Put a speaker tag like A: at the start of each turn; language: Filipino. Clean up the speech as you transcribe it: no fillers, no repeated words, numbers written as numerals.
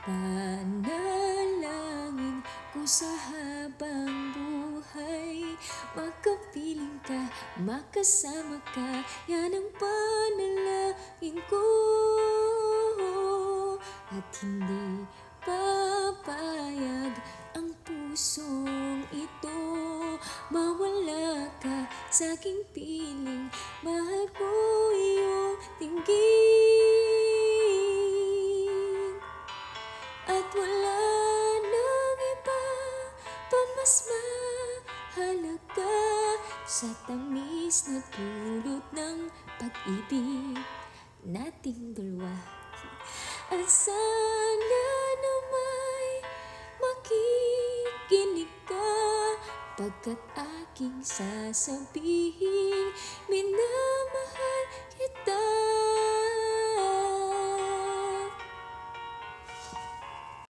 A: Panalangin ko sa habang buhay, makapiling ka, makasama ka, yan ang panalangin ko. At hindi papayag ang pusong ito, mawala ka sa aking piling, mahal ko iyong tinggin. At wala nang iba pa mas mahalaga sa tamis na dulot ng pag-ibig nating dalawa. At sana na may makikinig ka pagkat aking sasabihin, minamahal